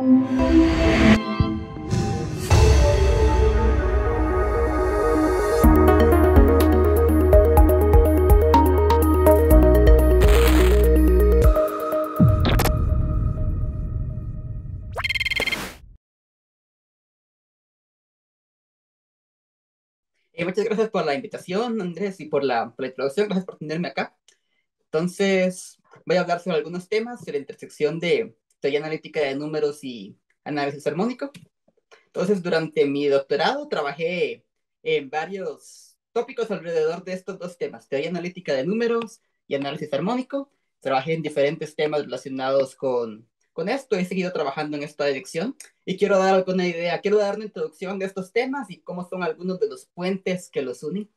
Muchas gracias por la invitación, Andrés, y por la introducción. Gracias por tenerme acá. Entonces, voy a hablar sobre algunos temas de la intersección de teoría analítica de números y análisis armónico. Entonces, durante mi doctorado trabajé en varios tópicos alrededor de estos dos temas, teoría analítica de números y análisis armónico. Trabajé en diferentes temas relacionados con esto. He seguido trabajando en esta dirección y quiero dar alguna idea, quiero dar una introducción de estos temas y cómo son algunos de los puentes que los unen.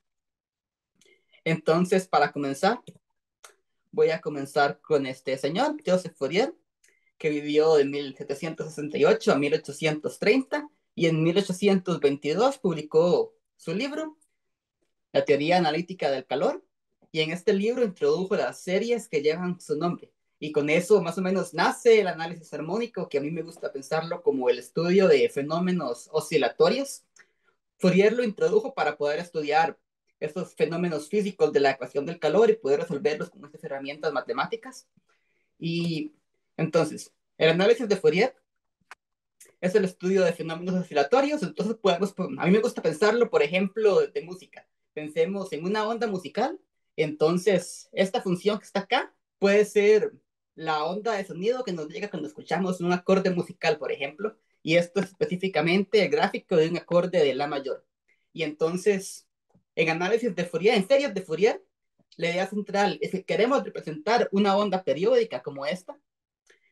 Entonces, para comenzar, voy a comenzar con este señor, Joseph Fourier, que vivió de 1768 a 1830 y en 1822 publicó su libro, La teoría analítica del calor, y en este libro introdujo las series que llevan su nombre. Y con eso más o menos nace el análisis armónico, que a mí me gusta pensarlo como el estudio de fenómenos oscilatorios. Fourier lo introdujo para poder estudiar estos fenómenos físicos de la ecuación del calor y poder resolverlos con estas herramientas matemáticas. Y entonces, el análisis de Fourier es el estudio de fenómenos oscilatorios. Entonces, a mí me gusta pensarlo, por ejemplo, de música. Pensemos en una onda musical. Entonces, esta función que está acá puede ser la onda de sonido que nos llega cuando escuchamos un acorde musical, por ejemplo. Y esto es específicamente el gráfico de un acorde de la mayor. Y entonces, en análisis de Fourier, en series de Fourier, la idea central es que queremos representar una onda periódica como esta,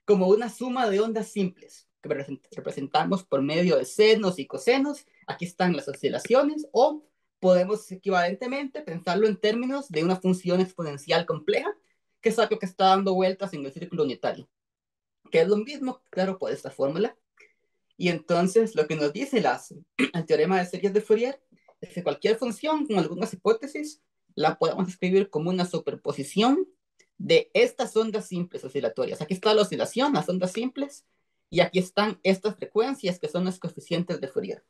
como una suma de ondas simples que representamos por medio de senos y cosenos. Aquí están las oscilaciones, o podemos equivalentemente pensarlo en términos de una función exponencial compleja, que es algo que está dando vueltas en el círculo unitario, que es lo mismo, claro, por esta fórmula. Y entonces lo que nos dice el teorema de series de Fourier es que cualquier función con algunas hipótesis la podemos escribir como una superposición de estas ondas simples oscilatorias. Aquí está la oscilación, las ondas simples, y aquí están estas frecuencias que son los coeficientes de Fourier.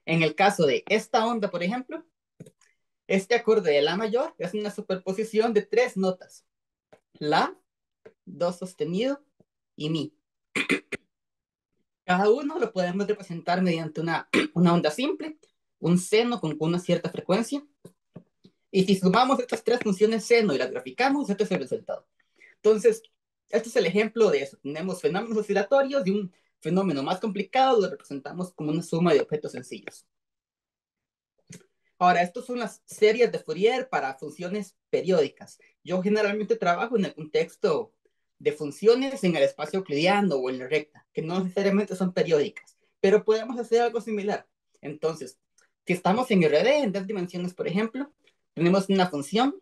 En el caso de esta onda, por ejemplo, este acorde de la mayor es una superposición de tres notas: la, do sostenido y mi. Cada uno lo podemos representar mediante una onda simple, un seno con una cierta frecuencia. Y si sumamos estas tres funciones seno y las graficamos, este es el resultado. Entonces, este es el ejemplo de eso. Tenemos fenómenos oscilatorios y un fenómeno más complicado lo representamos como una suma de objetos sencillos. Ahora, estas son las series de Fourier para funciones periódicas. Yo generalmente trabajo en el contexto de funciones en el espacio euclidiano o en la recta, que no necesariamente son periódicas, pero podemos hacer algo similar. Entonces, si estamos en RD, en dos dimensiones, por ejemplo, tenemos una función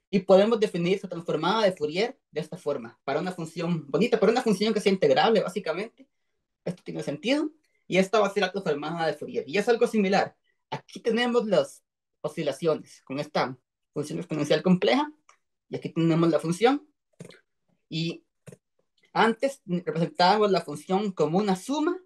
y podemos definir su transformada de Fourier de esta forma, para una función bonita, para una función que sea integrable, básicamente. Esto tiene sentido. Y esta va a ser la transformada de Fourier. Y es algo similar. Aquí tenemos las oscilaciones con esta función exponencial compleja. Y aquí tenemos la función. Y antes representábamos la función como una suma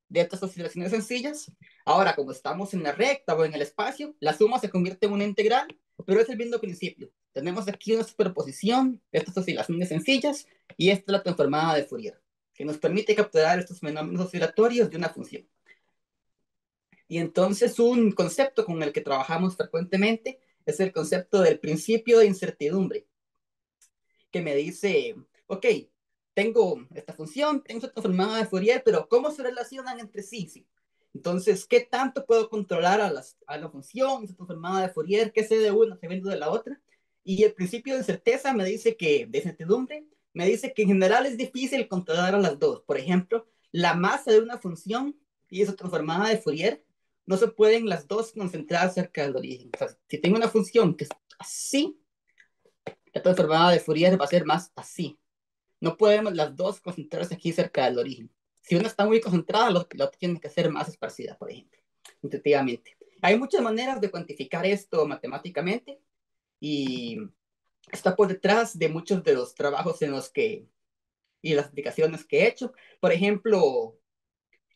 de estas oscilaciones sencillas. Ahora, como estamos en la recta o en el espacio, la suma se convierte en una integral, pero es el mismo principio. Tenemos aquí una superposición de estas oscilaciones sencillas y esta es la transformada de Fourier, que nos permite capturar estos fenómenos oscilatorios de una función. Y entonces un concepto con el que trabajamos frecuentemente es el concepto del principio de incertidumbre, que me dice, ok, tengo esta función, tengo esta transformada de Fourier, pero ¿cómo se relacionan entre sí? Sí. Entonces, ¿qué tanto puedo controlar a la función, esta transformada de Fourier? ¿Qué sé de una, qué vendo de la otra? Y el principio de certeza me dice que, de incertidumbre, me dice que en general es difícil controlar a las dos. Por ejemplo, la masa de una función y esa transformada de Fourier no se pueden las dos concentrar cerca del origen. O sea, si tengo una función que es así, la transformada de Fourier va a ser más así. No podemos las dos concentrarse aquí cerca del origen. Si una está muy concentrada, la otra tiene que ser más esparcida, por ejemplo, intuitivamente. Hay muchas maneras de cuantificar esto matemáticamente y está por detrás de muchos de los trabajos en los que y las aplicaciones que he hecho. Por ejemplo,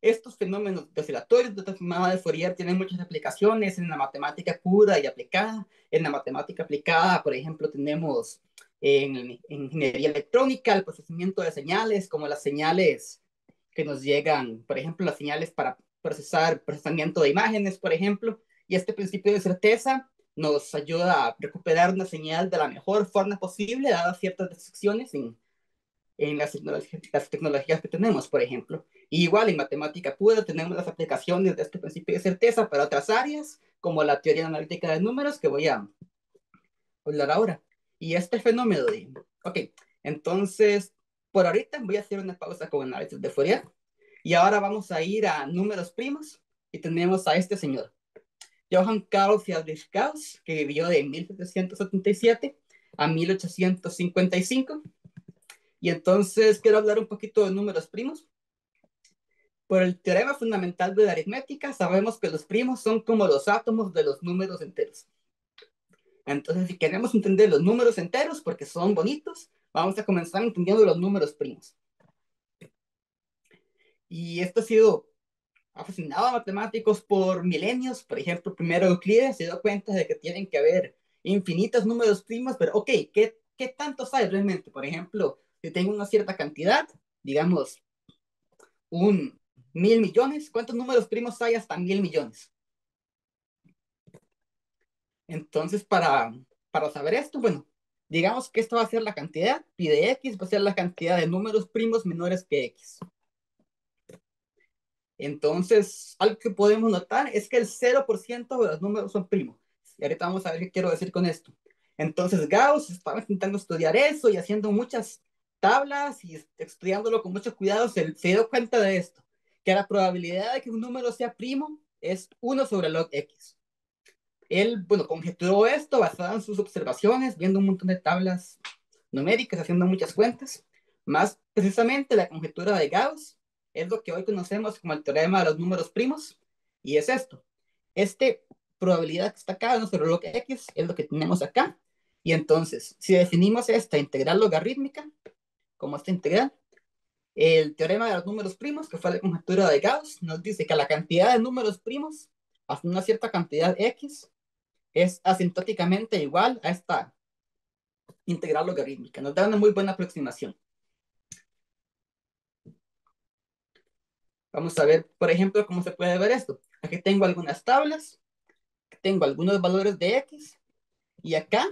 Estos fenómenos oscilatorios de transformada de Fourier tienen muchas aplicaciones en la matemática pura y aplicada. En la matemática aplicada, por ejemplo, tenemos en ingeniería electrónica el procesamiento de señales, como las señales que nos llegan, por ejemplo, las señales para procesamiento de imágenes, por ejemplo, y este principio de certeza nos ayuda a recuperar una señal de la mejor forma posible, dadas ciertas restricciones en las tecnologías que tenemos, por ejemplo. Y igual en matemática pura tenemos las aplicaciones de este principio de certeza para otras áreas, como la teoría analítica de números, que voy a hablar ahora. Y este fenómeno de... Ok, entonces, por ahorita voy a hacer una pausa con análisis de Fourier. Y ahora vamos a ir a números primos y tenemos a este señor, Johann Carl Friedrich Gauss, que vivió de 1777 a 1855. Y entonces quiero hablar un poquito de números primos. Por el teorema fundamental de la aritmética, sabemos que los primos son como los átomos de los números enteros. Entonces, si queremos entender los números enteros, porque son bonitos, vamos a comenzar entendiendo los números primos. Y esto ha fascinado a matemáticos por milenios. Por ejemplo, primero Euclides se dio cuenta de que tienen que haber infinitos números primos, pero ok, ¿qué tantos hay realmente? Por ejemplo, si tengo una cierta cantidad, digamos, 1.000 millones, ¿cuántos números primos hay hasta 1.000 millones? Entonces, para saber esto, bueno, digamos que esto va a ser la cantidad, pi de x va a ser la cantidad de números primos menores que x. Entonces, algo que podemos notar es que el 0% de los números son primos. Y ahorita vamos a ver qué quiero decir con esto. Entonces, Gauss estaba intentando estudiar eso y haciendo muchas tablas y estudiándolo con mucho cuidado, se dio cuenta de esto, que la probabilidad de que un número sea primo es 1 sobre log x. Él, bueno, conjeturó esto basado en sus observaciones, viendo un montón de tablas numéricas, haciendo muchas cuentas. Más precisamente, la conjetura de Gauss es lo que hoy conocemos como el teorema de los números primos, y es esto. Este probabilidad que está acá, no sobre log x, es lo que tenemos acá. Y entonces, si definimos esta integral logarítmica, como esta integral, el teorema de los números primos, que fue la conjetura de Gauss, nos dice que la cantidad de números primos hasta una cierta cantidad x es asintóticamente igual a esta integral logarítmica. Nos da una muy buena aproximación. Vamos a ver, por ejemplo, cómo se puede ver esto. Aquí tengo algunas tablas, tengo algunos valores de x, y acá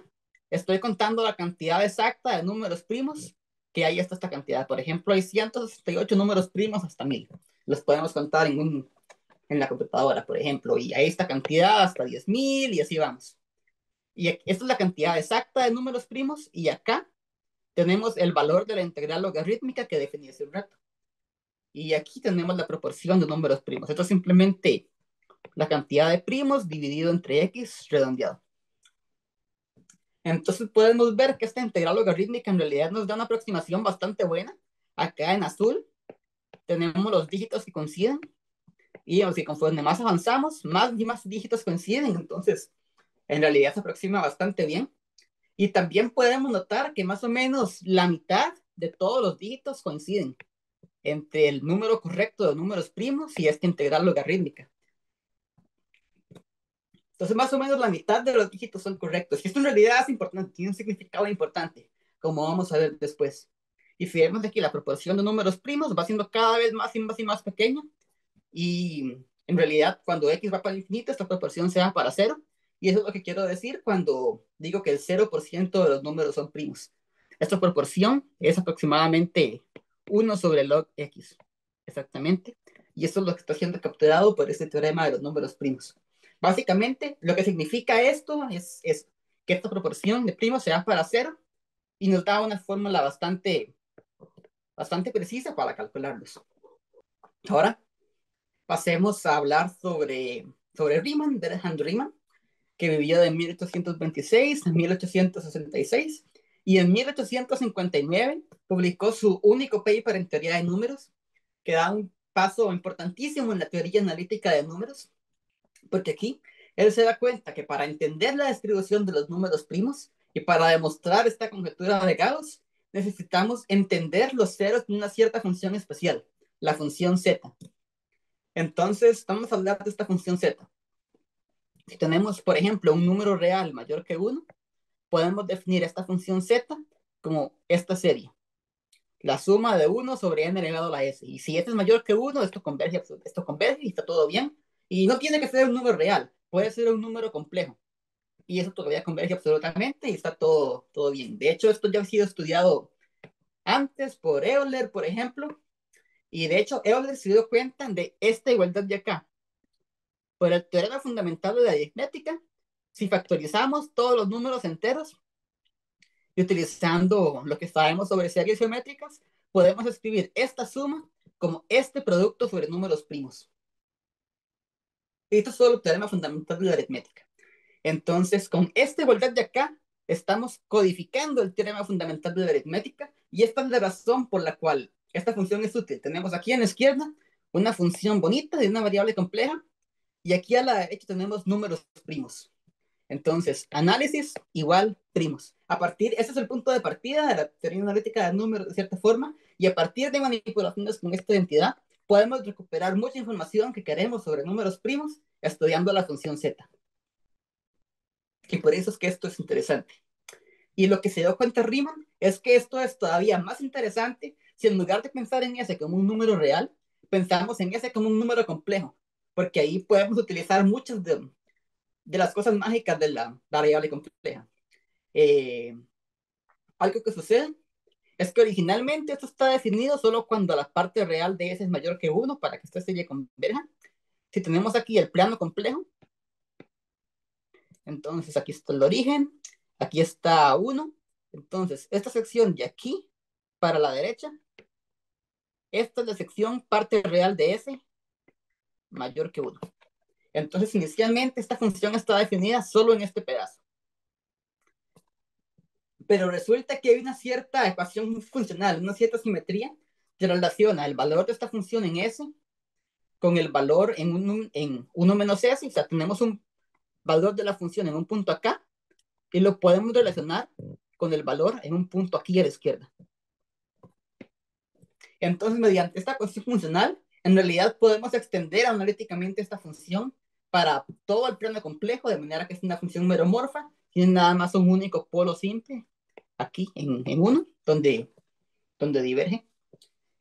estoy contando la cantidad exacta de números primos que hay hasta esta cantidad. Por ejemplo, hay 168 números primos hasta 1000. Los podemos contar en la computadora, por ejemplo, y hay esta cantidad hasta 10.000 y así vamos. Y esta es la cantidad exacta de números primos, y acá tenemos el valor de la integral logarítmica que definí hace un rato. Y aquí tenemos la proporción de números primos. Esto es simplemente la cantidad de primos dividido entre x redondeado. Entonces podemos ver que esta integral logarítmica en realidad nos da una aproximación bastante buena. Acá en azul tenemos los dígitos que coinciden, y si conforme más avanzamos, más y más dígitos coinciden. Entonces, en realidad se aproxima bastante bien. Y también podemos notar que más o menos la mitad de todos los dígitos coinciden entre el número correcto de números primos y esta integral logarítmica. Entonces, más o menos la mitad de los dígitos son correctos. Y esto en realidad es importante, tiene un significado importante, como vamos a ver después. Y si vemos aquí, la proporción de números primos va siendo cada vez más y más y más pequeña. Y en realidad, cuando x va para el infinito, esta proporción se va para cero. Y eso es lo que quiero decir cuando digo que el 0% de los números son primos. Esta proporción es aproximadamente 1 sobre log x. Exactamente. Y eso es lo que está siendo capturado por este teorema de los números primos. Básicamente, lo que significa esto es que esta proporción de primos se va para cero y nos da una fórmula bastante precisa para calcularlos. Ahora, pasemos a hablar sobre Riemann, Wilhelm Riemann, que vivió de 1826 a 1866, y en 1859 publicó su único paper en teoría de números, que da un paso importantísimo en la teoría analítica de números, porque aquí él se da cuenta que para entender la distribución de los números primos y para demostrar esta conjetura de Gauss, necesitamos entender los ceros de una cierta función especial, la función z. Entonces, vamos a hablar de esta función z. Si tenemos, por ejemplo, un número real mayor que 1, podemos definir esta función z como esta serie. La suma de 1 sobre n elevado a la s. Y si este es mayor que 1, esto converge y está todo bien. Y no tiene que ser un número real, puede ser un número complejo. Y eso todavía converge absolutamente y está todo bien. De hecho, esto ya ha sido estudiado antes por Euler, por ejemplo. Y de hecho, Euler se dio cuenta de esta igualdad de acá. Por el teorema fundamental de la aritmética, si factorizamos todos los números enteros y utilizando lo que sabemos sobre series geométricas, podemos escribir esta suma como este producto sobre números primos. Esto es solo el teorema fundamental de la aritmética. Entonces, con esta igualdad de acá, estamos codificando el teorema fundamental de la aritmética y esta es la razón por la cual esta función es útil. Tenemos aquí en la izquierda una función bonita de una variable compleja y aquí a la derecha tenemos números primos. Entonces, análisis igual primos. Ese es el punto de partida de la teoría analítica de números de cierta forma, y a partir de manipulaciones con esta identidad, podemos recuperar mucha información que queremos sobre números primos estudiando la función z. Y por eso es que esto es interesante. Y lo que se dio cuenta Riemann es que esto es todavía más interesante si en lugar de pensar en S como un número real, pensamos en S como un número complejo, porque ahí podemos utilizar muchas de las cosas mágicas de la variable compleja. Eh, Algo que sucede es que originalmente esto está definido solo cuando la parte real de S es mayor que 1 para que esta serie converja. Si tenemos aquí el plano complejo, entonces aquí está el origen, aquí está 1. Entonces, esta sección de aquí para la derecha, esta es la sección parte real de S mayor que 1. Entonces, inicialmente esta función está definida solo en este pedazo. Pero resulta que hay una cierta ecuación funcional, una cierta simetría que relaciona el valor de esta función en S con el valor en 1 menos S. O sea, tenemos un valor de la función en un punto acá y lo podemos relacionar con el valor en un punto aquí a la izquierda. Entonces, mediante esta ecuación funcional, en realidad podemos extender analíticamente esta función para todo el plano complejo, de manera que es una función meromorfa, tiene nada más un único polo simple, aquí en 1, donde diverge.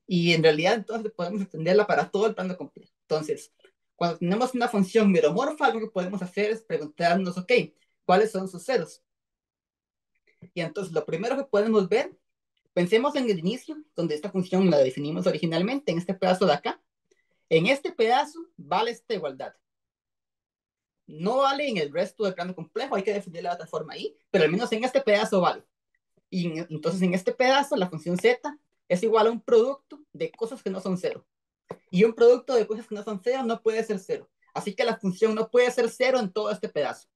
Y en realidad entonces podemos extenderla para todo el plano complejo. Entonces, cuando tenemos una función meromorfa, lo que podemos hacer es preguntarnos, ok, ¿cuáles son sus ceros? Y entonces lo primero que podemos ver, pensemos en el inicio, donde esta función la definimos originalmente, en este pedazo de acá. En este pedazo vale esta igualdad. No vale en el resto del plano complejo, hay que definirla de otra forma ahí, pero al menos en este pedazo vale. Y entonces en este pedazo la función z es igual a un producto de cosas que no son cero. Y un producto de cosas que no son cero no puede ser cero. Así que la función no puede ser cero en todo este pedazo.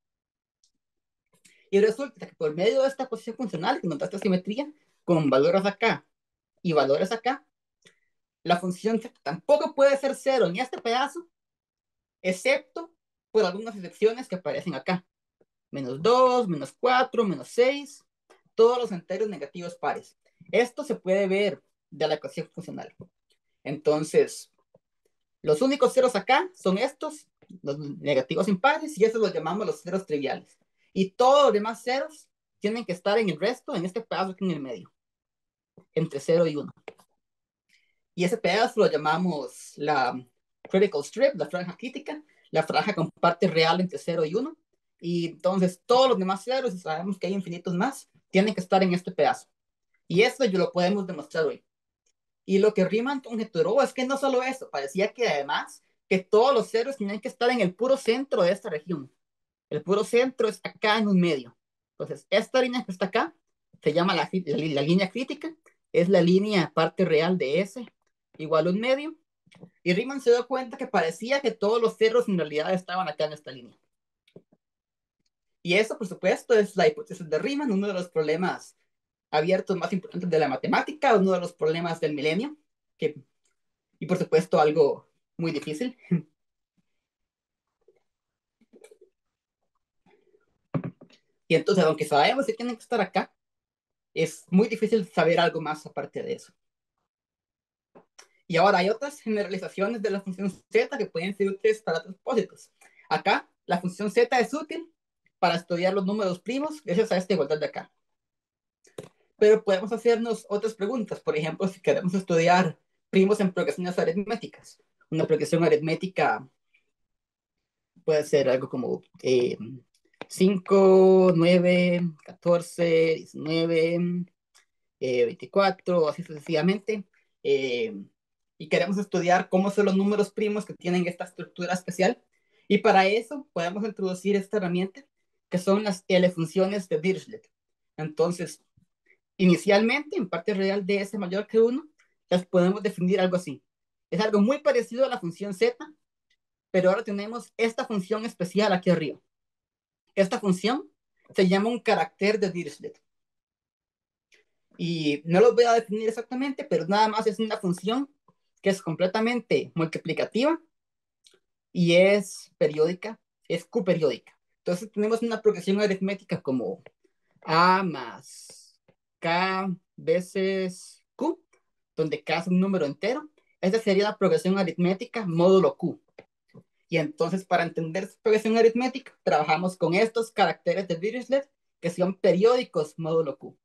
Y resulta que por medio de esta posición funcional, que nos da esta simetría, con valores acá y valores acá, la función z tampoco puede ser cero en este pedazo, excepto por algunas excepciones que aparecen acá. Menos 2, menos 4, menos 6, todos los enteros negativos pares. Esto se puede ver de la ecuación funcional. Entonces, los únicos ceros acá son estos, los negativos impares, y estos los llamamos los ceros triviales. Y todos los demás ceros tienen que estar en el resto, en este pedazo aquí en el medio, entre 0 y 1. Y ese pedazo lo llamamos la critical strip, la franja crítica, la franja con parte real entre 0 y 1. Y entonces todos los demás ceros, y sabemos que hay infinitos más, tienen que estar en este pedazo. Y esto yo lo podemos demostrar hoy. Y lo que Riemann conjeturó es que no solo eso, parecía que además que todos los ceros tenían que estar en el puro centro de esta región. El puro centro es acá en un medio. Entonces, esta línea que está acá se llama la línea crítica, es la línea parte real de S igual a un medio. Y Riemann se dio cuenta que parecía que todos los ceros en realidad estaban acá en esta línea. Y eso, por supuesto, es la hipótesis de Riemann, uno de los problemas abiertos más importantes de la matemática, uno de los problemas del milenio, que, y por supuesto algo muy difícil. Y entonces, aunque sabemos que tienen que estar acá, es muy difícil saber algo más aparte de eso. Y ahora hay otras generalizaciones de la función z que pueden ser útiles para otros propósitos. Acá, la función z es útil para estudiar los números primos gracias a esta igualdad de acá. Pero podemos hacernos otras preguntas. Por ejemplo, si queremos estudiar primos en progresiones aritméticas. Una progresión aritmética puede ser algo como 5, 9, 14, 19, 24, así sucesivamente. Eh, y queremos estudiar cómo son los números primos que tienen esta estructura especial. Y para eso podemos introducir esta herramienta que son las L-funciones de Dirichlet. Entonces, inicialmente, en parte real de S mayor que 1, las podemos definir algo así. Es algo muy parecido a la función Z, pero ahora tenemos esta función especial aquí arriba. Esta función se llama un carácter de Dirichlet. Y no lo voy a definir exactamente, pero nada más es una función que es completamente multiplicativa y es periódica, es Q periódica. Entonces tenemos una progresión aritmética como A más K veces Q, donde K es un número entero. Esta sería la progresión aritmética módulo Q. Y entonces, para entender esta progresión aritmética, trabajamos con estos caracteres de Dirichlet que son periódicos módulo Q.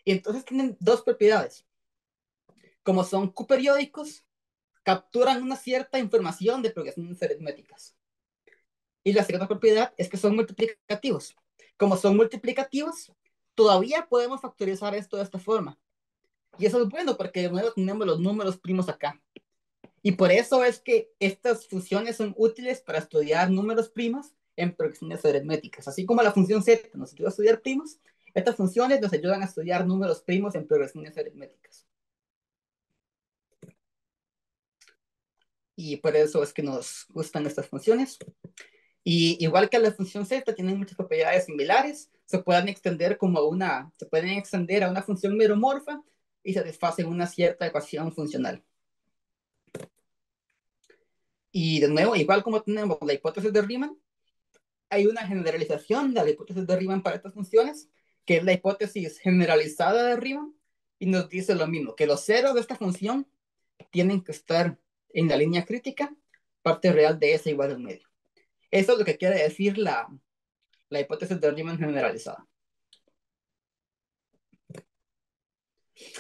Y entonces tienen dos propiedades. Como son Q periódicos, capturan una cierta información de progresiones aritméticas. Y la segunda propiedad es que son multiplicativos. Como son multiplicativos, todavía podemos factorizar esto de esta forma. Y eso es bueno porque de nuevo tenemos los números primos acá. Y por eso es que estas funciones son útiles para estudiar números primos en progresiones aritméticas. Así como la función z nos ayuda a estudiar primos, estas funciones nos ayudan a estudiar números primos en progresiones aritméticas. Y por eso es que nos gustan estas funciones. Y igual que la función z, tienen muchas propiedades similares. Se pueden extender a una función meromorfa y satisfacen una cierta ecuación funcional. Y de nuevo, igual como tenemos la hipótesis de Riemann, hay una generalización de la hipótesis de Riemann para estas funciones, que es la hipótesis generalizada de Riemann, y nos dice lo mismo, que los ceros de esta función tienen que estar en la línea crítica, parte real de S igual al medio. Eso es lo que quiere decir la hipótesis de Riemann generalizada.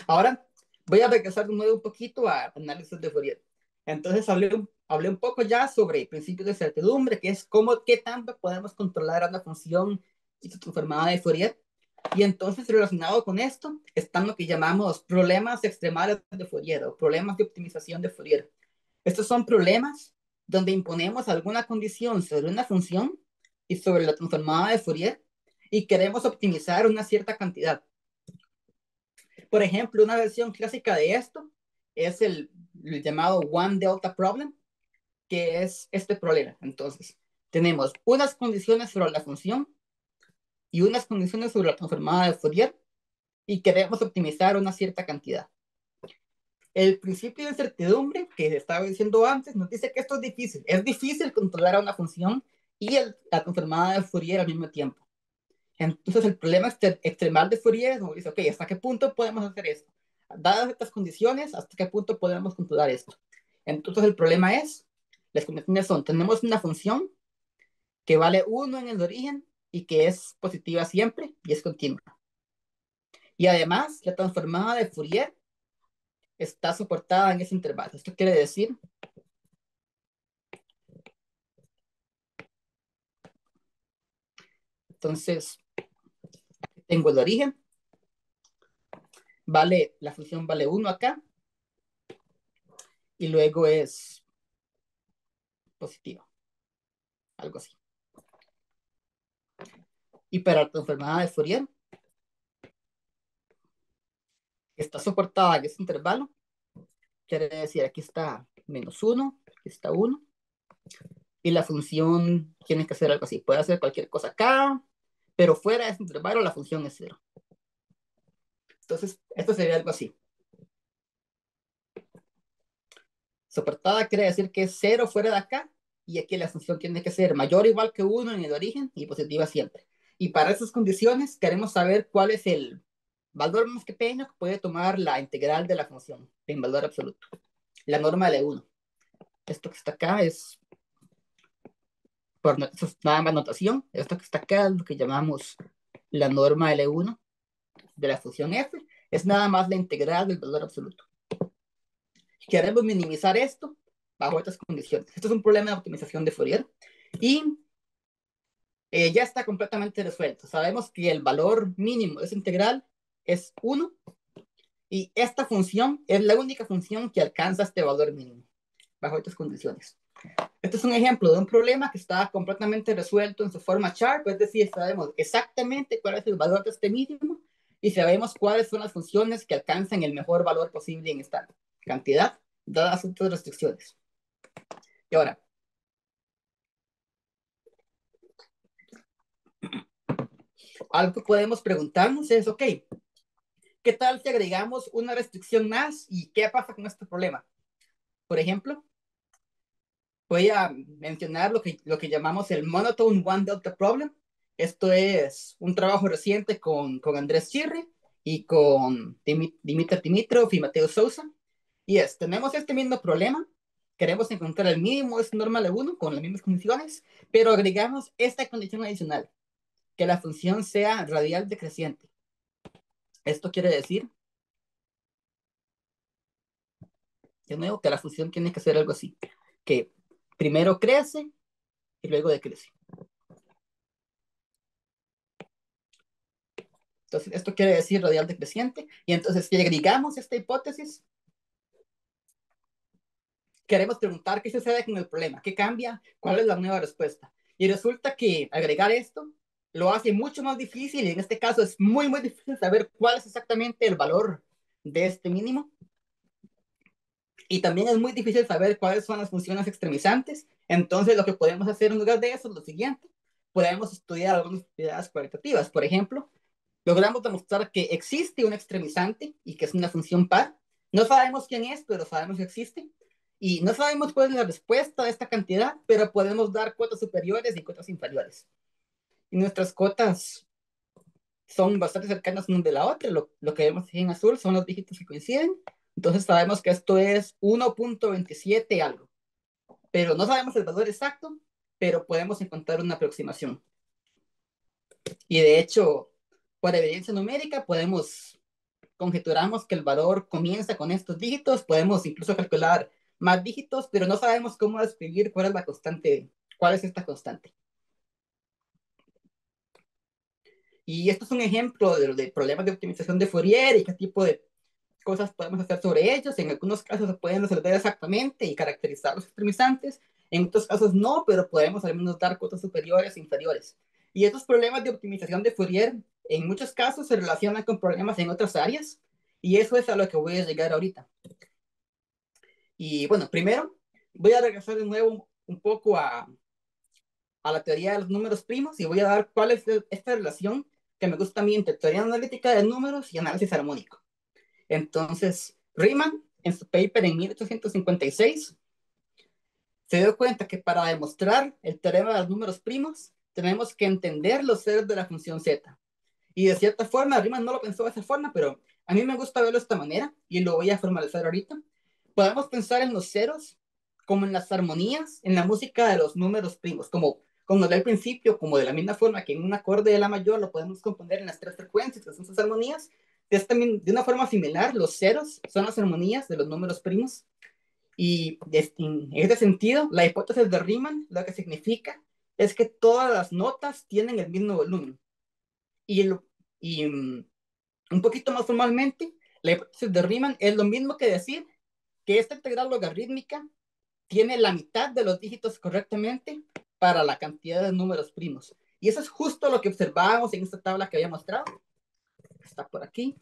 Ahora voy a regresar de nuevo un poquito a análisis de Fourier. Entonces hablé un poco ya sobre principios de certidumbre, que es qué tanto podemos controlar a una función y su transformada de Fourier. Y entonces relacionado con esto están lo que llamamos problemas extremales de Fourier o problemas de optimización de Fourier. Estos son problemas donde imponemos alguna condición sobre una función y sobre la transformada de Fourier y queremos optimizar una cierta cantidad. Por ejemplo, una versión clásica de esto es el llamado One Delta Problem, que es este problema. Entonces, tenemos unas condiciones sobre la función y unas condiciones sobre la transformada de Fourier y queremos optimizar una cierta cantidad. El principio de incertidumbre que estaba diciendo antes nos dice que esto es difícil. Es difícil controlar a una función y la transformada de Fourier al mismo tiempo. Entonces, el problema extremal de Fourier nos dice, ok, ¿hasta qué punto podemos hacer esto? Dadas estas condiciones, ¿hasta qué punto podemos controlar esto? Entonces, el problema es, las condiciones son, tenemos una función que vale 1 en el origen y que es positiva siempre y es continua. Y además, la transformada de Fourier está soportada en ese intervalo. Esto quiere decir, entonces, tengo el origen, la función vale 1 acá, y luego es positiva, algo así. Y para la transformada de Fourier, está soportada en ese intervalo, quiere decir aquí está -1, aquí está 1, y la función tiene que hacer algo así, puede hacer cualquier cosa acá, pero fuera de ese intervalo la función es 0. Entonces, esto sería algo así. Soportada quiere decir que es 0 fuera de acá, y aquí la función tiene que ser mayor o igual que 1 en el origen y positiva siempre. Y para esas condiciones queremos saber cuál es el valor más pequeño que puede tomar la integral de la función en valor absoluto. la norma de L1. Esto que está acá es, eso es nada más notación, esto que está acá es lo que llamamos la norma L1 de la función f, es nada más la integral del valor absoluto. Queremos minimizar esto bajo estas condiciones. Esto es un problema de optimización de Fourier y ya está completamente resuelto. Sabemos que el valor mínimo de esa integral es 1 y esta función es la única función que alcanza este valor mínimo bajo estas condiciones. Este es un ejemplo de un problema que está completamente resuelto en su forma sharp, es decir, sabemos exactamente cuál es el valor de este mínimo y sabemos cuáles son las funciones que alcanzan el mejor valor posible en esta cantidad, dadas estas restricciones. Y ahora, algo que podemos preguntarnos es, ok, ¿qué tal si agregamos una restricción más y qué pasa con este problema? Por ejemplo, voy a mencionar lo que llamamos el Monotone One Delta Problem. Esto es un trabajo reciente con Andrés Chirri y con Dimitar Dimitrov y Mateo Sousa. Y tenemos este mismo problema. Queremos encontrar el mínimo de esta norma L1 con las mismas condiciones, pero agregamos esta condición adicional, que la función sea radial decreciente. Esto quiere decir, de nuevo, que la función tiene que ser algo así, que primero crece y luego decrece. Entonces, esto quiere decir radial decreciente. Y entonces, si agregamos esta hipótesis, queremos preguntar qué sucede con el problema, qué cambia, cuál es la nueva respuesta. Y resulta que agregar esto lo hace mucho más difícil y en este caso es muy, muy difícil saber cuál es exactamente el valor de este mínimo. Y también es muy difícil saber cuáles son las funciones extremizantes. Entonces, lo que podemos hacer en lugar de eso es lo siguiente. Podemos estudiar algunas propiedades cualitativas. Por ejemplo, logramos demostrar que existe un extremizante y que es una función par. No sabemos quién es, pero sabemos que existe. Y no sabemos cuál es la respuesta de esta cantidad, pero podemos dar cuotas superiores y cuotas inferiores. Y nuestras cuotas son bastante cercanas una de la otra. Lo que vemos aquí en azul son los dígitos que coinciden. Entonces sabemos que esto es 1.27 algo. Pero no sabemos el valor exacto, pero podemos encontrar una aproximación. Y de hecho, por evidencia numérica, conjeturamos que el valor comienza con estos dígitos, podemos incluso calcular más dígitos, pero no sabemos cómo describir cuál es la constante, cuál es esta constante. Y esto es un ejemplo de problemas de optimización de Fourier y qué tipo de cosas podemos hacer sobre ellos. En algunos casos se pueden resolver exactamente y caracterizar los extremizantes, en otros casos no, pero podemos al menos dar cuotas superiores e inferiores. Y estos problemas de optimización de Fourier en muchos casos se relacionan con problemas en otras áreas, y eso es a lo que voy a llegar ahorita. Y bueno, primero voy a regresar de nuevo un poco a la teoría de los números primos y voy a dar cuál es esta relación que me gusta a mí entre teoría analítica de números y análisis armónico. Entonces, Riemann, en su paper en 1856, se dio cuenta que para demostrar el teorema de los números primos, tenemos que entender los ceros de la función z. Y de cierta forma, Riemann no lo pensó de esa forma, pero a mí me gusta verlo de esta manera y lo voy a formalizar ahorita. Podemos pensar en los ceros como en las armonías, en la música de los números primos, como del principio, como de la misma forma que en un acorde de la mayor lo podemos componer en las tres frecuencias, que son sus armonías. De una forma similar, los ceros son las armonías de los números primos. Y en este sentido, la hipótesis de Riemann lo que significa es que todas las notas tienen el mismo volumen. Y, un poquito más formalmente, la hipótesis de Riemann es lo mismo que decir que esta integral logarítmica tiene la mitad de los dígitos correctamente para la cantidad de números primos. Y eso es justo lo que observábamos en esta tabla que había mostrado. Está por aquí.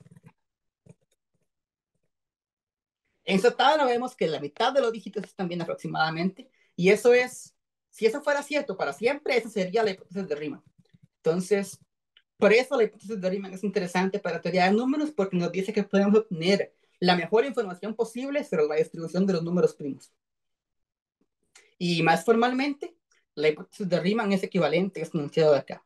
En esta tabla vemos que la mitad de los dígitos están bien aproximadamente. Y eso es, si eso fuera cierto para siempre, esa sería la hipótesis de Riemann. Entonces, por eso la hipótesis de Riemann es interesante para la teoría de números, porque nos dice que podemos obtener la mejor información posible sobre la distribución de los números primos. Y más formalmente, la hipótesis de Riemann es equivalente a este enunciado de acá,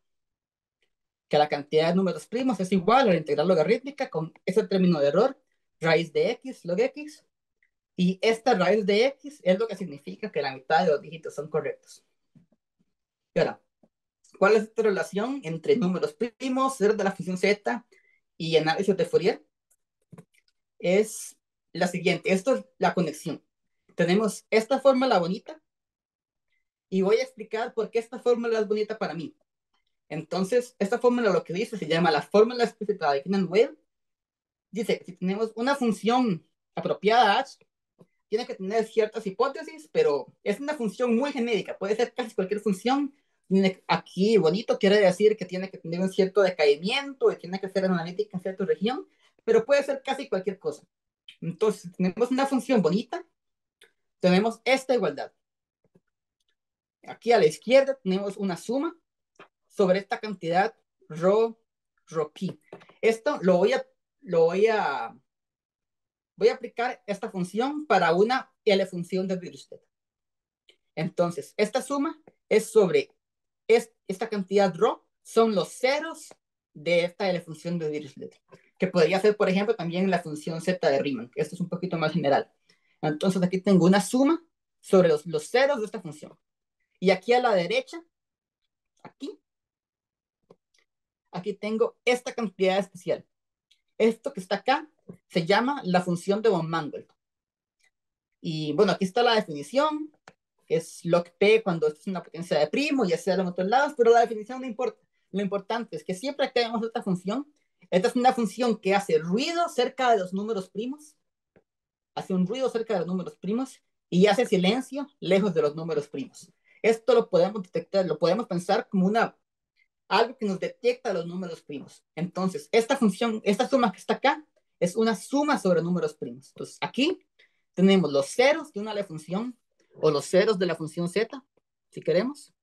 que la cantidad de números primos es igual a la integral logarítmica con ese término de error, raíz de x log x, Y esta raíz de x es lo que significa que la mitad de los dígitos son correctos. Y ahora, ¿cuál es esta relación entre números primos, ser de la función z y análisis de Fourier? Es la siguiente. Esto es la conexión. Tenemos esta fórmula bonita y voy a explicar por qué esta fórmula es bonita para mí. Entonces, esta fórmula lo que dice se llama la fórmula explícita de Keenan-Weyl. Dice que si tenemos una función apropiada h, tiene que tener ciertas hipótesis, pero es una función muy genérica, puede ser casi cualquier función. Aquí, bonito, quiere decir que tiene que tener un cierto decaimiento y tiene que ser analítica en cierta región, pero puede ser casi cualquier cosa. Entonces, tenemos una función bonita, tenemos esta igualdad. Aquí a la izquierda tenemos una suma sobre esta cantidad rho pi. Esto voy a aplicar esta función para una L función de Dirichlet. Entonces, esta suma es sobre esta cantidad rho, son los ceros de esta L función de Dirichlet, que podría ser, por ejemplo, también la función z de Riemann. Esto es un poquito más general. Entonces, aquí tengo una suma sobre los ceros de esta función. Y aquí a la derecha, aquí, aquí tengo esta cantidad especial. Esto que está acá se llama la función de von Mangel. Y bueno, aquí está la definición, que es log p cuando esto es una potencia de primo y así en otros lados, pero la definición no importa. Lo importante es que siempre que tenemos esta función, esta es una función que hace ruido cerca de los números primos, hace un ruido cerca de los números primos y hace silencio lejos de los números primos. Esto lo podemos detectar, lo podemos pensar como algo que nos detecta los números primos. Entonces, esta función, esta suma que está acá, es una suma sobre números primos. Entonces, aquí tenemos los ceros de una de la función, o los ceros de la función z, si queremos.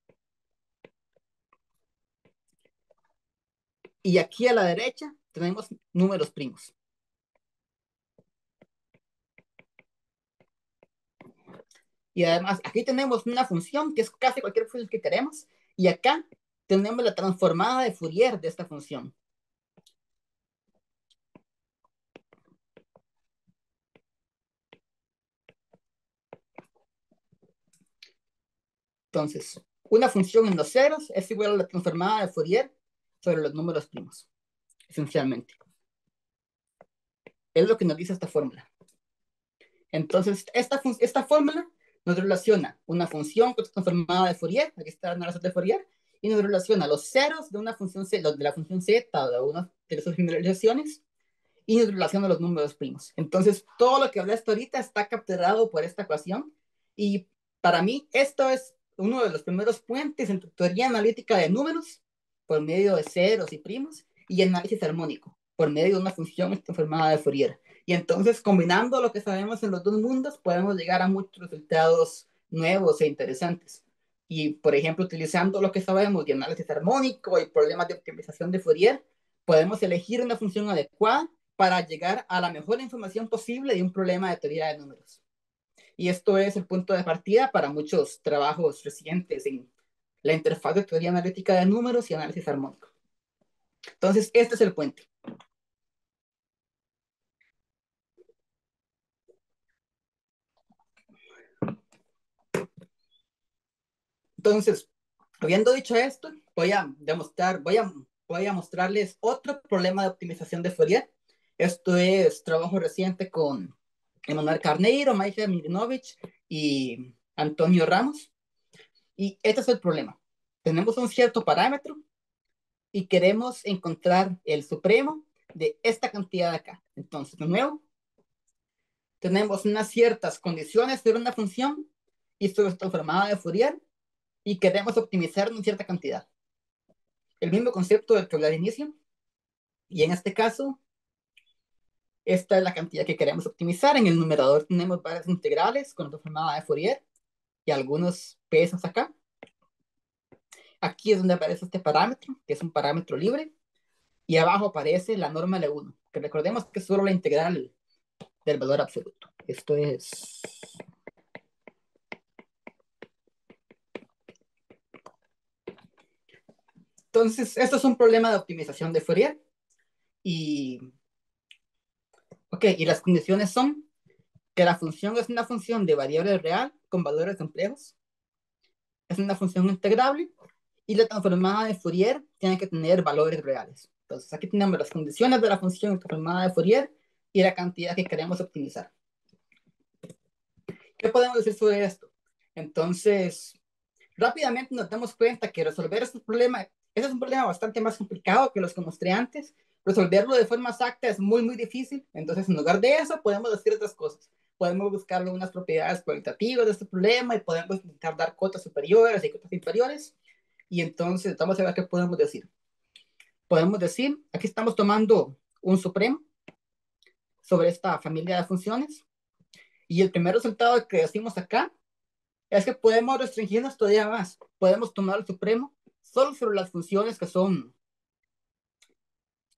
Y aquí a la derecha tenemos números primos. Y además, aquí tenemos una función que es casi cualquier función que queremos. Y acá tenemos la transformada de Fourier de esta función. Entonces, una función en los ceros es igual a la transformada de Fourier sobre los números primos, esencialmente. Es lo que nos dice esta fórmula. Entonces, esta fórmula nos relaciona una función transformada de Fourier, aquí está la razón de Fourier, y nos relaciona los ceros de una función z, de la función z o de una de sus generalizaciones, y nos relaciona los números primos. Entonces, todo lo que hablé hasta ahorita está capturado por esta ecuación, y para mí esto es uno de los primeros puentes entre teoría analítica de números, por medio de ceros y primos, y análisis armónico, por medio de una función transformada de Fourier. Y entonces, combinando lo que sabemos en los dos mundos, podemos llegar a muchos resultados nuevos e interesantes. Y, por ejemplo, utilizando lo que sabemos de análisis armónico y problemas de optimización de Fourier, podemos elegir una función adecuada para llegar a la mejor información posible de un problema de teoría de números. Y esto es el punto de partida para muchos trabajos recientes en la interfaz de teoría analítica de números y análisis armónico. Entonces, este es el puente. Entonces, habiendo dicho esto, voy a mostrarles otro problema de optimización de Fourier. Esto es trabajo reciente con Emanuel Carneiro, Michael Milinovich y Antonio Ramos. Y este es el problema. Tenemos un cierto parámetro y queremos encontrar el supremo de esta cantidad de acá. Entonces, de nuevo, tenemos unas ciertas condiciones de una función y su transformada de Fourier y queremos optimizar una cierta cantidad. El mismo concepto del que hablé al inicio. Y en este caso, esta es la cantidad que queremos optimizar. En el numerador tenemos varias integrales con transformada de Fourier y algunos pesos acá. Aquí es donde aparece este parámetro, que es un parámetro libre. Y abajo aparece la norma L1, que recordemos que es solo la integral del valor absoluto. Esto es... Entonces, esto es un problema de optimización de Fourier. Y, ok, y las condiciones son que la función es una función de variable real con valores complejos, es una función integrable y la transformada de Fourier tiene que tener valores reales. Entonces aquí tenemos las condiciones de la función transformada de Fourier y la cantidad que queremos optimizar. ¿Qué podemos decir sobre esto? Entonces, rápidamente nos damos cuenta que resolver este problema, ese es un problema bastante más complicado que los que mostré antes. Resolverlo de forma exacta es muy, muy difícil. Entonces, en lugar de eso, podemos decir otras cosas. Podemos buscar unas propiedades cualitativas de este problema y podemos intentar dar cotas superiores y cotas inferiores. Y entonces, vamos a ver qué podemos decir. Podemos decir, aquí estamos tomando un supremo sobre esta familia de funciones. Y el primer resultado que decimos acá es que podemos restringirnos todavía más. Podemos tomar el supremo solo sobre las funciones que son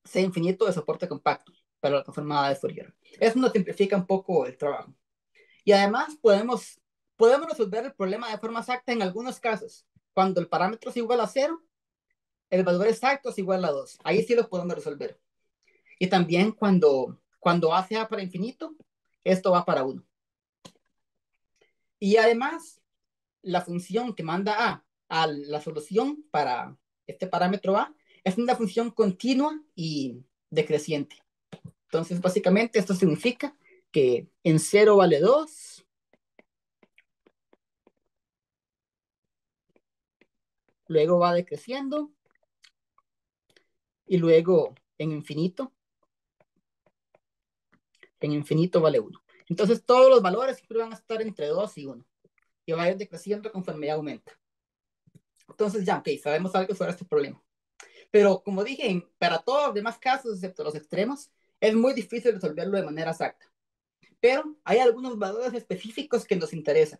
C infinito de soporte compacto para la transformada de Fourier. Eso nos simplifica un poco el trabajo. Y además podemos resolver el problema de forma exacta en algunos casos. Cuando el parámetro es igual a 0, el valor exacto es igual a 2. Ahí sí lo podemos resolver. Y también cuando A sea para infinito, esto va para 1. Y además, la función que manda a la solución para este parámetro A es una función continua y decreciente. Entonces, básicamente, esto significa que en 0 vale 2, luego va decreciendo y luego en infinito vale 1. Entonces, todos los valores siempre van a estar entre 2 y 1 y va a ir decreciendo conforme aumenta. Entonces, ya, ok, sabemos algo sobre este problema. Pero como dije, para todos los demás casos, excepto los extremos, es muy difícil resolverlo de manera exacta. Pero hay algunos valores específicos que nos interesan.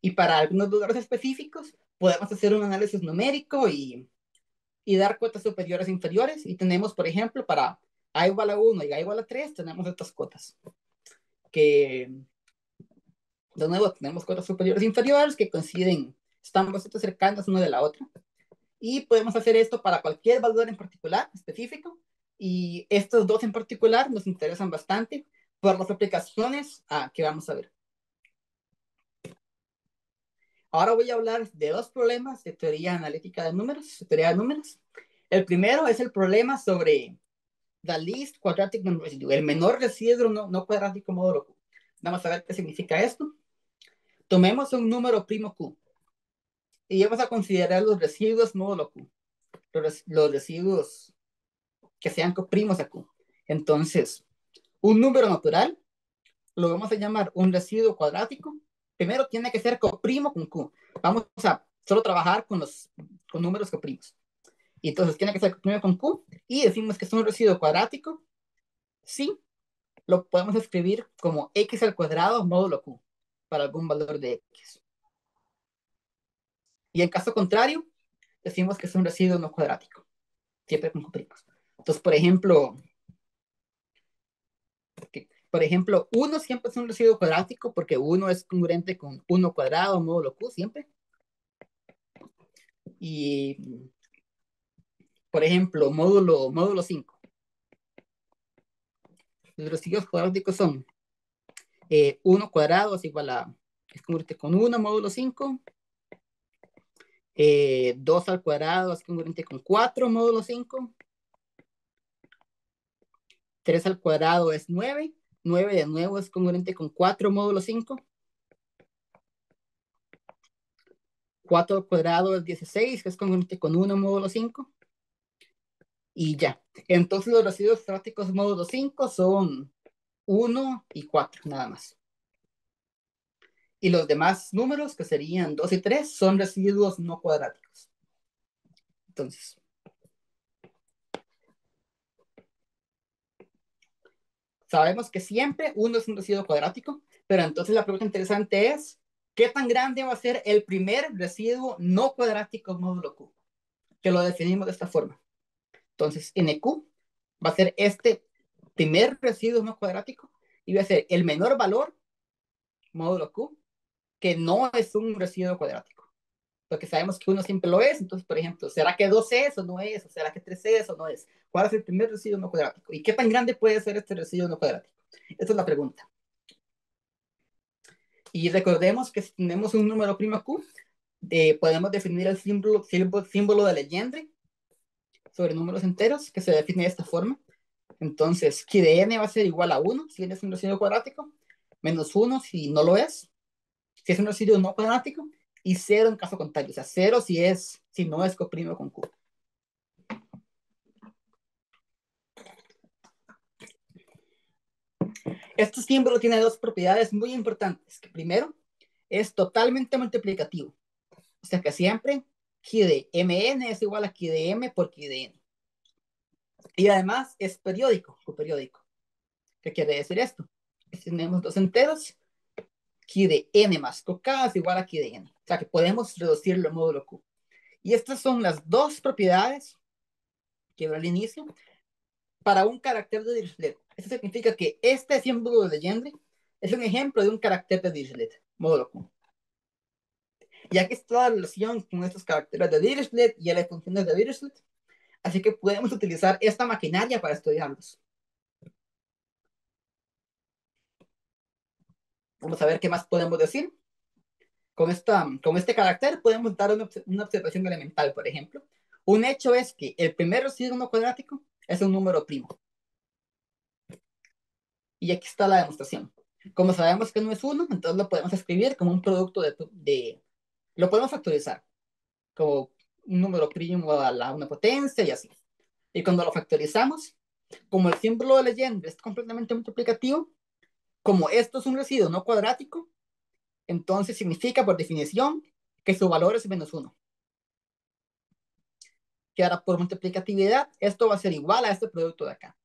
Y para algunos valores específicos podemos hacer un análisis numérico y dar cuotas superiores e inferiores. Y tenemos, por ejemplo, para A igual a 1 y A igual a 3, tenemos estas cuotas. Que, de nuevo, tenemos cuotas superiores e inferiores que coinciden, están bastante cercanas una de la otra. Y podemos hacer esto para cualquier valor en particular, específico. Y estos dos en particular nos interesan bastante por las aplicaciones que vamos a ver. Ahora voy a hablar de dos problemas de teoría analítica de números, teoría de números. El primero es el problema sobre the least quadratic non-residue, el menor residuo no cuadrático módulo Q. Vamos a ver qué significa esto. Tomemos un número primo Q y vamos a considerar los residuos módulo Q, los residuos que sean primos a Q. Entonces, un número natural lo vamos a llamar un residuo cuadrático. Primero tiene que ser coprimo con Q. Vamos a solo trabajar con números coprimos. Y entonces tiene que ser coprimo con Q. Y decimos que es un residuo cuadrático. Sí, lo podemos escribir como x al cuadrado módulo Q para algún valor de x. Y en caso contrario, decimos que es un residuo no cuadrático, siempre con coprimos. Entonces, por ejemplo, 1 siempre es un residuo cuadrático porque 1 es congruente con 1 cuadrado módulo Q siempre. Y, por ejemplo, módulo 5. Los residuos cuadráticos son 1 cuadrado es igual a, es congruente con 1 módulo 5. 2 al cuadrado es congruente con 4 módulo 5. 3 al cuadrado es 9. 9 de nuevo es congruente con 4 módulo 5. 4 al cuadrado es 16, que es congruente con 1 módulo 5. Y ya. Entonces los residuos cuadráticos módulo 5 son 1 y 4, nada más. Y los demás números, que serían 2 y 3, son residuos no cuadráticos. Entonces, sabemos que siempre 1 es un residuo cuadrático, pero entonces la pregunta interesante es, ¿qué tan grande va a ser el primer residuo no cuadrático módulo Q? Que lo definimos de esta forma. Entonces, NQ va a ser este primer residuo no cuadrático y va a ser el menor valor módulo Q, que no es un residuo cuadrático. Porque sabemos que uno siempre lo es. Entonces, por ejemplo, ¿será que 2 es o no es? ¿O será que 3 es o no es? ¿Cuál es el primer residuo no cuadrático? ¿Y qué tan grande puede ser este residuo no cuadrático? Esa es la pregunta. Y recordemos que si tenemos un número primo Q, podemos definir el símbolo de Legendre sobre números enteros, que se define de esta forma. Entonces, Q de n va a ser igual a 1 si n es un residuo cuadrático, menos 1 si no lo es, si es un residuo no cuadrático, y 0 en caso contrario, o sea, 0 si no es coprimo con Q. Este símbolo tiene dos propiedades muy importantes. Que primero, es totalmente multiplicativo. O sea que siempre Q de mn es igual a Q de m por Q de n. Y además es periódico, coperiódico. ¿Qué quiere decir esto? Si tenemos dos enteros, Q de n más k es igual a Q de n. O sea que podemos reducirlo en módulo Q. Y estas son las dos propiedades que veo al inicio para un carácter de Dirichlet. Eso significa que este símbolo de Legendre es un ejemplo de un carácter de Dirichlet, módulo Q. Y aquí está la relación con estos caracteres de Dirichlet y las funciones de Dirichlet. Así que podemos utilizar esta maquinaria para estudiarlos. Vamos a ver qué más podemos decir. Con este carácter podemos dar una observación elemental, por ejemplo. Un hecho es que el primer residuo no cuadrático es un número primo. Y aquí está la demostración. Como sabemos que no es 1, entonces lo podemos escribir como un producto lo podemos factorizar como un número primo a la una potencia y así. Y cuando lo factorizamos, como el símbolo de Legendre es completamente multiplicativo, como esto es un residuo no cuadrático, entonces significa por definición que su valor es menos 1. Que ahora por multiplicatividad, esto va a ser igual a este producto de acá.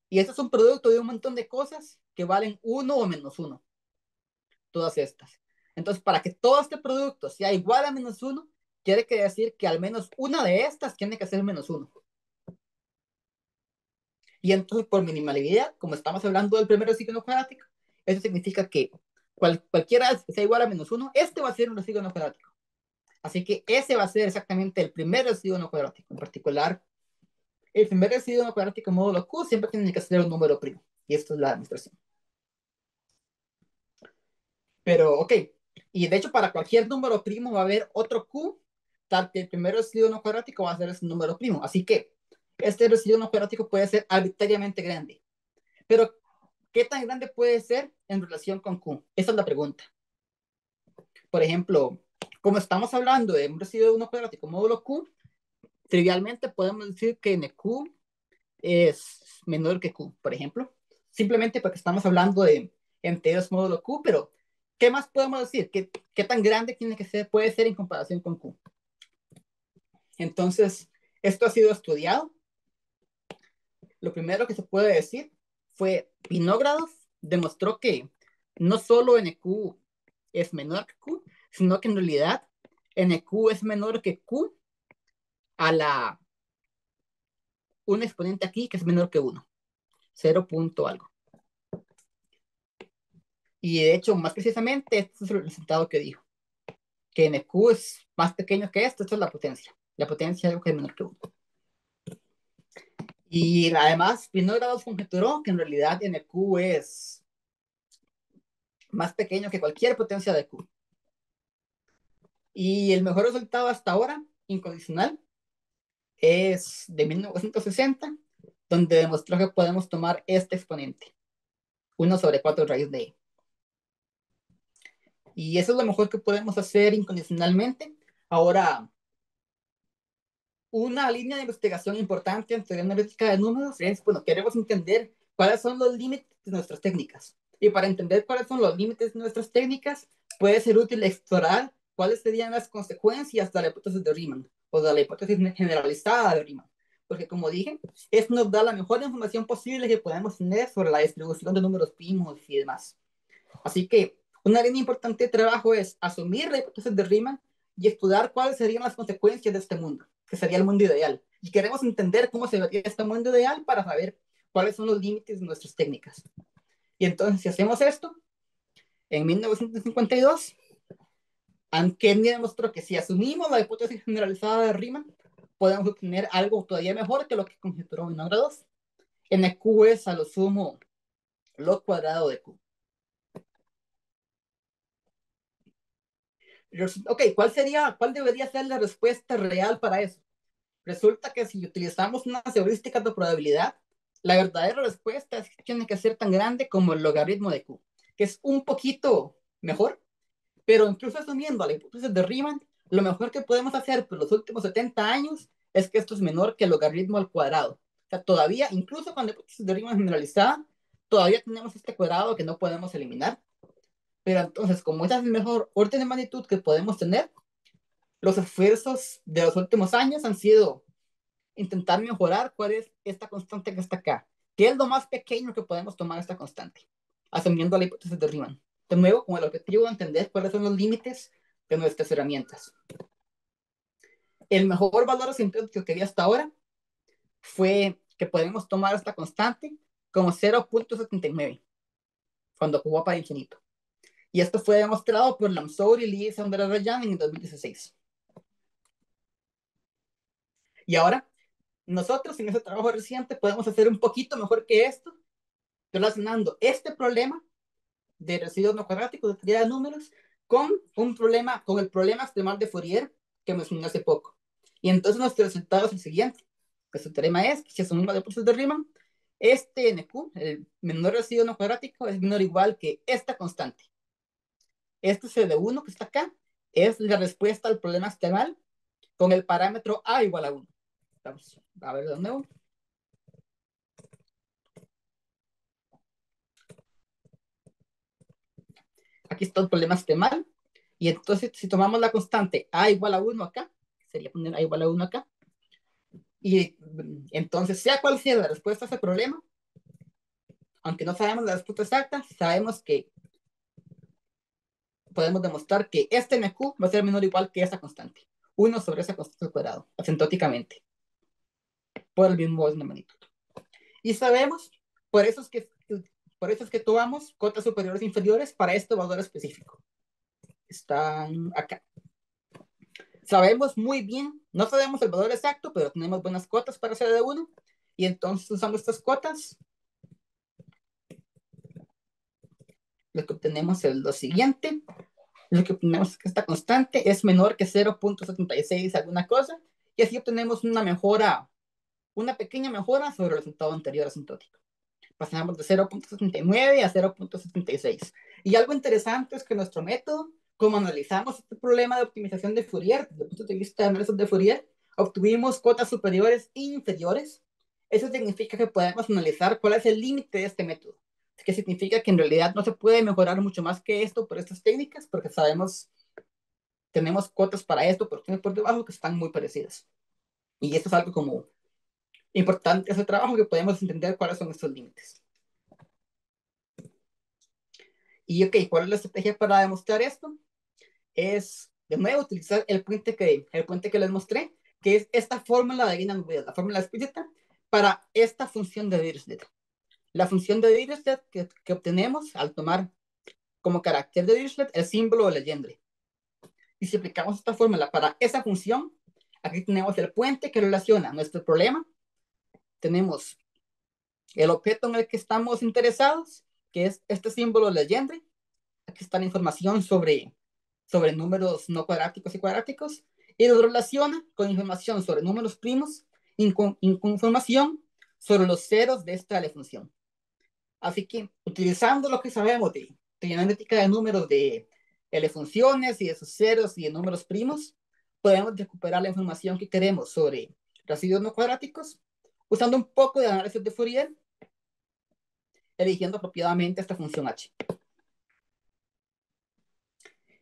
Y esto es un producto de un montón de cosas que valen 1 o menos 1. Todas estas. Entonces, para que todo este producto sea igual a menos 1, quiere decir que al menos una de estas tiene que ser menos 1. Y entonces, por minimalidad, como estamos hablando del primer residuo no cuadrático, eso significa que cualquiera que sea igual a menos 1, este va a ser un residuo no cuadrático. Así que ese va a ser exactamente el primer residuo no cuadrático. En particular, el primer residuo no cuadrático módulo Q siempre tiene que ser un número primo. Y esto es la demostración. Pero, ok. Y de hecho, para cualquier número primo va a haber otro Q, tal que el primer residuo no cuadrático va a ser ese número primo. Así que este residuo no cuadrático puede ser arbitrariamente grande. Pero, ¿qué tan grande puede ser en relación con Q? Esa es la pregunta. Por ejemplo, como estamos hablando de un residuo no cuadrático módulo Q, trivialmente podemos decir que NQ es menor que Q, por ejemplo. Simplemente porque estamos hablando de enteros módulo Q, pero ¿qué más podemos decir? ¿Qué tan grande tiene que ser, puede ser en comparación con Q? Entonces, esto ha sido estudiado. Lo primero que se puede decir fue Vinogradov demostró que no solo NQ es menor que Q, sino que en realidad NQ es menor que Q a un exponente aquí que es menor que 1, 0 punto algo. Y de hecho, más precisamente, este es el resultado que dijo, que NQ es más pequeño que esto es la potencia. La potencia es algo que es menor que 1. Y además, Vinogradov conjeturó que en realidad NQ es más pequeño que cualquier potencia de Q. Y el mejor resultado hasta ahora, incondicional, es de 1960, donde demostró que podemos tomar este exponente, 1 sobre 4 raíz de e. Y eso es lo mejor que podemos hacer incondicionalmente. Ahora, una línea de investigación importante en teoría analítica de números es, bueno, queremos entender cuáles son los límites de nuestras técnicas. Y para entender cuáles son los límites de nuestras técnicas, puede ser útil explorar cuáles serían las consecuencias de la hipótesis de Riemann o de la hipótesis generalizada de Riemann. Porque como dije, esto nos da la mejor información posible que podemos tener sobre la distribución de números primos y demás. Así que una línea importante de trabajo es asumir la hipótesis de Riemann y estudiar cuáles serían las consecuencias de este mundo, que sería el mundo ideal. Y queremos entender cómo se vería este mundo ideal para saber cuáles son los límites de nuestras técnicas. Y entonces, si hacemos esto, en 1952, Ankerny demostró que si asumimos la hipótesis generalizada de Riemann, podemos obtener algo todavía mejor que lo que conjeturó Vinogradov. En Q es a lo sumo lo cuadrado de Q. Ok, cuál debería ser la respuesta real para eso? Resulta que si utilizamos unas heurísticas de probabilidad, la verdadera respuesta es que tiene que ser tan grande como el logaritmo de Q, que es un poquito mejor, pero incluso asumiendo la hipótesis de Riemann, lo mejor que podemos hacer por los últimos 70 años es que esto es menor que el logaritmo al cuadrado. O sea, todavía, incluso con la hipótesis de Riemann generalizada, todavía tenemos este cuadrado que no podemos eliminar. Pero entonces, como esa es el mejor orden de magnitud que podemos tener, los esfuerzos de los últimos años han sido intentar mejorar cuál es esta constante que está acá. ¿Qué es lo más pequeño que podemos tomar esta constante? Asumiendo la hipótesis de Riemann. De nuevo, con el objetivo de entender cuáles son los límites de nuestras herramientas. El mejor valor asintótico que vi hasta ahora fue que podemos tomar esta constante como 0.79 cuando jugó para infinito. Y esto fue demostrado por Lamsour y Lee Rajan en 2016. Y ahora, nosotros en ese trabajo reciente podemos hacer un poquito mejor que esto, relacionando este problema de residuos no cuadráticos, de teoría de números, con el problema extremal de Fourier que mencioné hace poco. Y entonces nuestro resultado es el siguiente. Pues el teorema es que si asumimos la hipótesis de Riemann, este NQ, el menor residuo no cuadrático, es menor o igual que esta constante. Este CD1 que está acá es la respuesta al problema extremal con el parámetro A igual a 1. Vamos a ver de nuevo. Aquí está el problema extremal. Y entonces, si tomamos la constante A igual a 1 acá, sería poner A igual a 1 acá, y entonces, sea cual sea la respuesta a ese problema, aunque no sabemos la respuesta exacta, sabemos que podemos demostrar que este MQ va a ser menor o igual que esa constante. 1 sobre esa constante al cuadrado, asintóticamente, por el mismo orden de magnitud. Y sabemos, por eso es que, por eso es que tomamos cotas superiores e inferiores para este valor específico. Están acá. Sabemos muy bien, no sabemos el valor exacto, pero tenemos buenas cotas para hacer de 1. Y entonces usando estas cotas, lo que obtenemos es lo siguiente. Lo que obtenemos es que esta constante es menor que 0.76 alguna cosa. Y así obtenemos una mejora, una pequeña mejora sobre el resultado anterior asintótico. Pasamos de 0.79 a 0.76. Y algo interesante es que nuestro método, como analizamos este problema de optimización de Fourier, desde el punto de vista de análisis de Fourier, obtuvimos cotas superiores e inferiores. Eso significa que podemos analizar cuál es el límite de este método. Que significa que en realidad no se puede mejorar mucho más que esto por estas técnicas, porque sabemos, tenemos cotas para esto, pero tiene por debajo que están muy parecidas. Y esto es algo como importante ese trabajo, que podemos entender cuáles son estos límites. Y ok, ¿cuál es la estrategia para demostrar esto? Es, de nuevo, utilizar el puente que les mostré, que es esta fórmula de Ginnan-Weyl, la fórmula explícita para esta función de Dirichlet. La función de Dirichlet que obtenemos al tomar como carácter de Dirichlet el símbolo de Legendre. Y si aplicamos esta fórmula para esa función, aquí tenemos el puente que relaciona nuestro problema, tenemos el objeto en el que estamos interesados, que es este símbolo de Legendre. Aquí está la información sobre números no cuadráticos y cuadráticos, y lo relaciona con información sobre números primos y con información sobre los ceros de esta función. Así que, utilizando lo que sabemos de trigonométrica de números de funciones y de sus ceros y de números primos, podemos recuperar la información que queremos sobre residuos no cuadráticos, usando un poco de análisis de Fourier, eligiendo apropiadamente esta función h.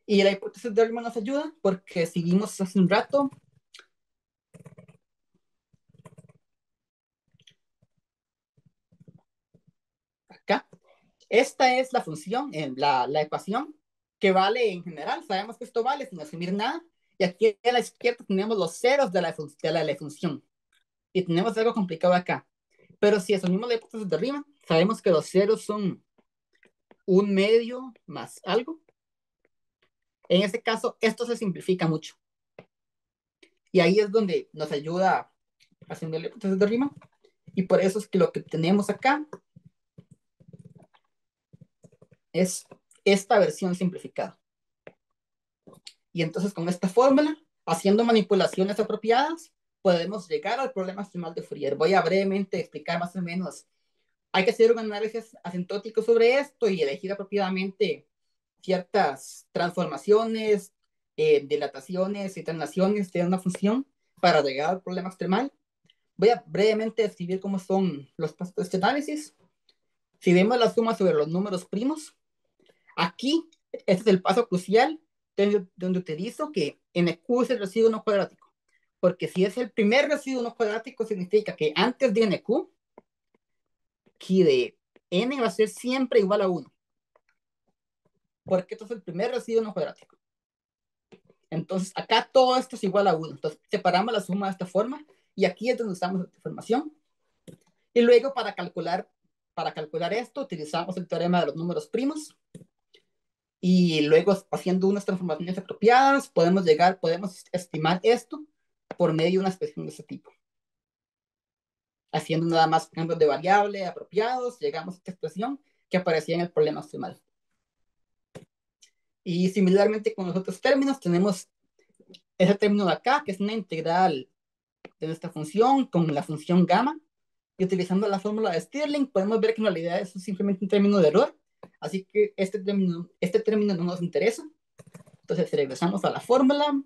Y la hipótesis de Riemann nos ayuda porque seguimos hace un rato acá. Esta es la función, la ecuación que vale en general. Sabemos que esto vale sin asumir nada. Y aquí a la izquierda tenemos los ceros de la función. Y tenemos algo complicado acá. Pero si asumimos la hipótesis de Riemann, sabemos que los ceros son un medio más algo. En este caso, esto se simplifica mucho. Y ahí es donde nos ayuda haciendo la hipótesis de Riemann. Y por eso es que lo que tenemos acá es esta versión simplificada. Y entonces con esta fórmula, haciendo manipulaciones apropiadas, podemos llegar al problema extremal de Fourier. Voy a brevemente explicar más o menos. Hay que hacer un análisis asintótico sobre esto y elegir apropiadamente ciertas transformaciones, dilataciones y translaciones de una función para llegar al problema extremal. Voy a brevemente describir cómo son los pasos de este análisis. Si vemos la suma sobre los números primos, aquí este es el paso crucial donde utilizo que NQ es el residuo no cuadrático. Porque si es el primer residuo no cuadrático, significa que antes de NQ, aquí de n va a ser siempre igual a 1. Porque esto es el primer residuo no cuadrático. Entonces, acá todo esto es igual a 1. Entonces, separamos la suma de esta forma y aquí es donde usamos esta información. Y luego, para calcular esto, utilizamos el teorema de los números primos. Y luego, haciendo unas transformaciones apropiadas, podemos estimar esto por medio de una expresión de este tipo. Haciendo nada más cambios de variable apropiados, llegamos a esta expresión que aparecía en el problema extremal. Y similarmente con los otros términos, tenemos ese término de acá, que es una integral de nuestra función con la función gamma. Y utilizando la fórmula de Stirling, podemos ver que en realidad eso es simplemente un término de error. Así que este término no nos interesa. Entonces regresamos a la fórmula.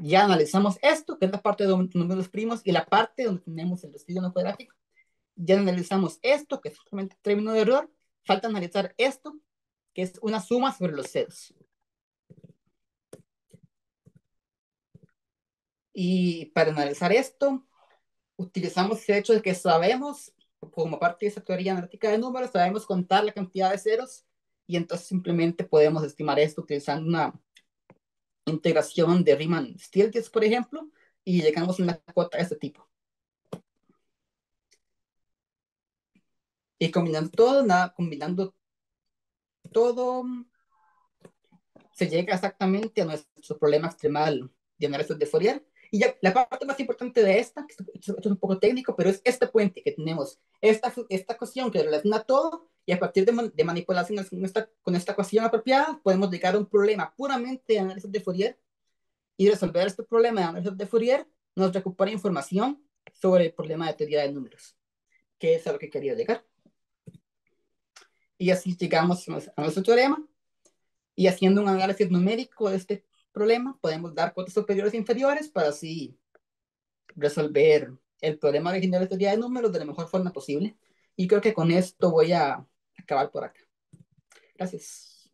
Ya analizamos esto, que es la parte de los números primos, y la parte donde tenemos el residuo no cuadrático. Ya analizamos esto, que es simplemente un término de error. Falta analizar esto, que es una suma sobre los ceros. Y para analizar esto, utilizamos el hecho de que sabemos, como parte de esa teoría analítica de números, sabemos contar la cantidad de ceros y entonces simplemente podemos estimar esto utilizando una integración de Riemann-Stieltjes, por ejemplo, y llegamos a una cuota de este tipo. Y combinando todo, se llega exactamente a nuestro problema extremal de análisis de Fourier. Y ya la parte más importante de esta, que esto es un poco técnico, pero es este puente que tenemos, esta ecuación que relaciona todo, y a partir de manipulaciones con esta ecuación apropiada, podemos llegar a un problema puramente de análisis de Fourier, y resolver este problema de análisis de Fourier nos recupera información sobre el problema de teoría de números, que es a lo que quería llegar. Y así llegamos a nuestro teorema, y haciendo un análisis numérico de este problema, podemos dar cuotas superiores e inferiores para así resolver el problema original de teoría de números de la mejor forma posible. Y creo que con esto voy a acabar por acá. Gracias.